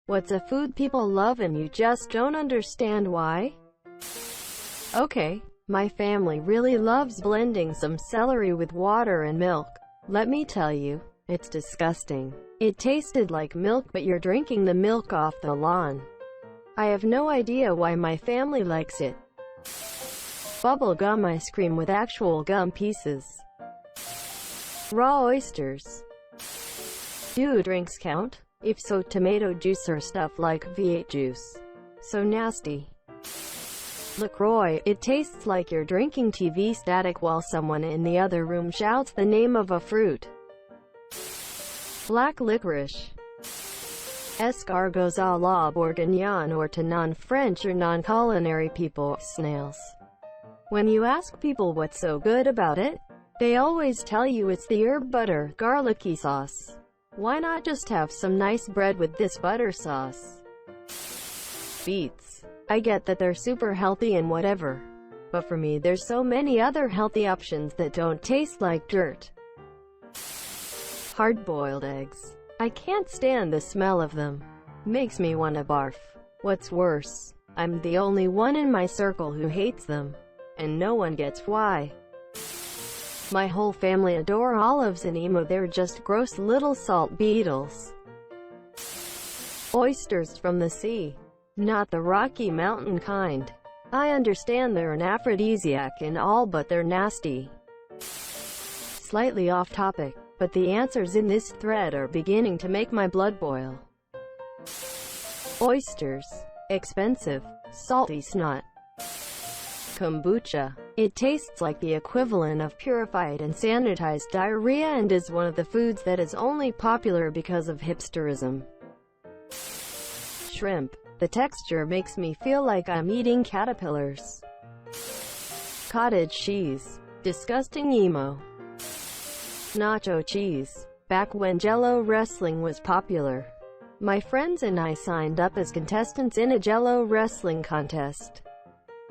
What's a food people love and you just don't understand why? Okay, my family really loves blending some celery with water and milk. Let me tell you, it's disgusting. It tasted like milk, but you're drinking the milk off the lawn. I have no idea why my family likes it. Bubble gum ice cream with actual gum pieces. Raw oysters. Do drinks count? If so, tomato juice or stuff like V8 juice. So nasty. LaCroix, it tastes like you're drinking TV static while someone in the other room shouts the name of a fruit. Black licorice. Escargots à la bourguignon, or to non-French or non-culinary people, snails. When you ask people what's so good about it, they always tell you it's the herb butter, garlicky sauce. Why not just have some nice bread with this butter sauce? Beets. I get that they're super healthy and whatever, but for me there's so many other healthy options that don't taste like dirt. Hard-boiled eggs. I can't stand the smell of them. Makes me wanna barf. What's worse, I'm the only one in my circle who hates them, and no one gets why. My whole family adore olives and emo, they're just gross little salt beetles. Oysters from the sea. Not the Rocky Mountain kind. I understand they're an aphrodisiac and all, but they're nasty. Slightly off topic, but the answers in this thread are beginning to make my blood boil. Oysters. Expensive. Salty snot. Kombucha. It tastes like the equivalent of purified and sanitized diarrhea and is one of the foods that is only popular because of hipsterism. Shrimp. The texture makes me feel like I'm eating caterpillars. Cottage cheese. Disgusting emo. Nacho cheese. Back when Jell-O wrestling was popular, my friends and I signed up as contestants in a Jell-O wrestling contest.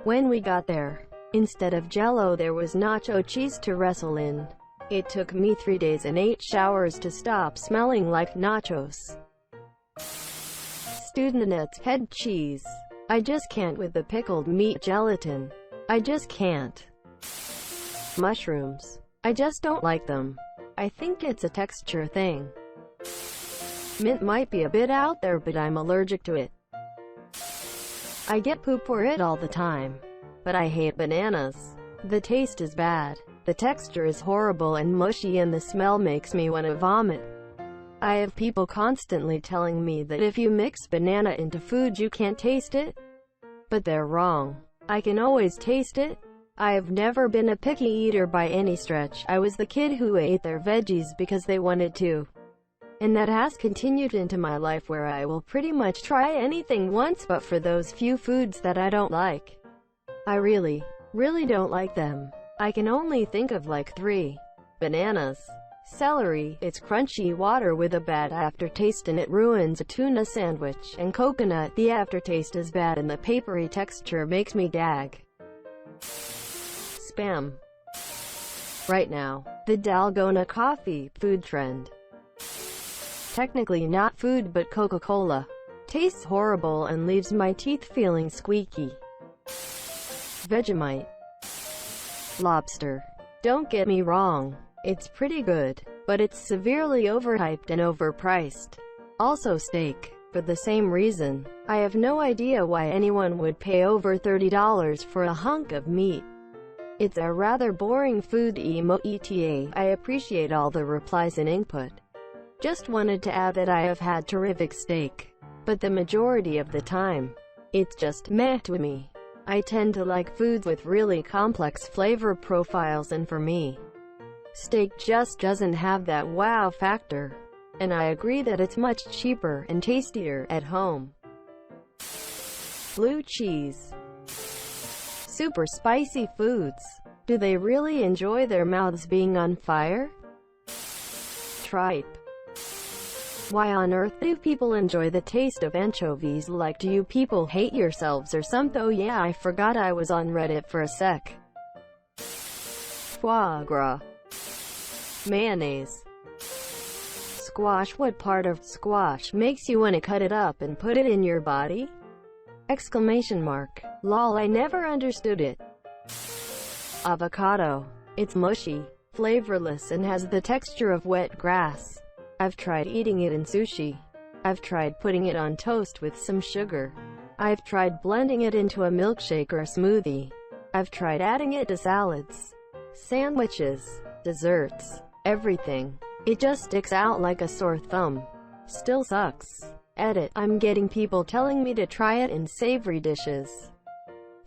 When we got there, instead of Jell-O there was nacho cheese to wrestle in. It took me 3 days and 8 showers to stop smelling like nachos. Studenet's head cheese. I just can't with the pickled meat gelatin. I just can't. Mushrooms. I just don't like them. I think it's a texture thing. Mint might be a bit out there, but I'm allergic to it. I get poop for it all the time. But I hate bananas. The taste is bad, the texture is horrible and mushy, and the smell makes me want to vomit. I have people constantly telling me that if you mix banana into food you can't taste it. But they're wrong. I can always taste it. I have never been a picky eater by any stretch. I was the kid who ate their veggies because they wanted to. And that has continued into my life, where I will pretty much try anything once, but for those few foods that I don't like, I really don't like them. I can only think of like 3. Bananas. Celery, it's crunchy water with a bad aftertaste and it ruins a tuna sandwich. And coconut, the aftertaste is bad and the papery texture makes me gag. Spam. Right now, the Dalgona coffee food trend. Technically not food, but Coca-Cola. Tastes horrible and leaves my teeth feeling squeaky. Vegemite. Lobster. Don't get me wrong, it's pretty good, but it's severely overhyped and overpriced. Also steak, for the same reason. I have no idea why anyone would pay over $30 for a hunk of meat. It's a rather boring food emo ETA. I appreciate all the replies and input. Just wanted to add that I have had terrific steak, but the majority of the time, it's just meh to me. I tend to like foods with really complex flavor profiles, and for me, steak just doesn't have that wow factor. And I agree that it's much cheaper and tastier at home. Blue cheese. Super spicy foods. Do they really enjoy their mouths being on fire? Tripe. Why on earth do people enjoy the taste of anchovies? Like, do you people hate yourselves or something? Oh yeah, I forgot I was on Reddit for a sec. Foie gras. Mayonnaise. squash. What part of squash makes you want to cut it up and put it in your body? Exclamation mark. Lol, I never understood it. Avocado. It's mushy, flavorless, and has the texture of wet grass. I've tried eating it in sushi. I've tried putting it on toast with some sugar. I've tried blending it into a milkshake or a smoothie. I've tried adding it to salads, sandwiches, desserts, everything. It just sticks out like a sore thumb. Still sucks. Edit. I'm getting people telling me to try it in savory dishes.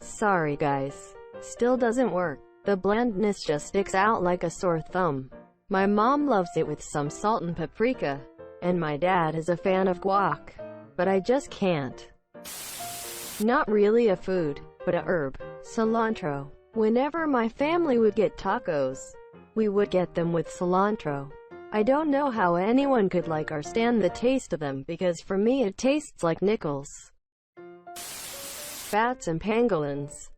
Sorry guys. Still doesn't work. The blandness just sticks out like a sore thumb. My mom loves it with some salt and paprika, and my dad is a fan of guac. But I just can't. Not really a food, but a herb. Cilantro. Whenever my family would get tacos, we would get them with cilantro. I don't know how anyone could like or stand the taste of them, because for me it tastes like nickels. Bats and pangolins.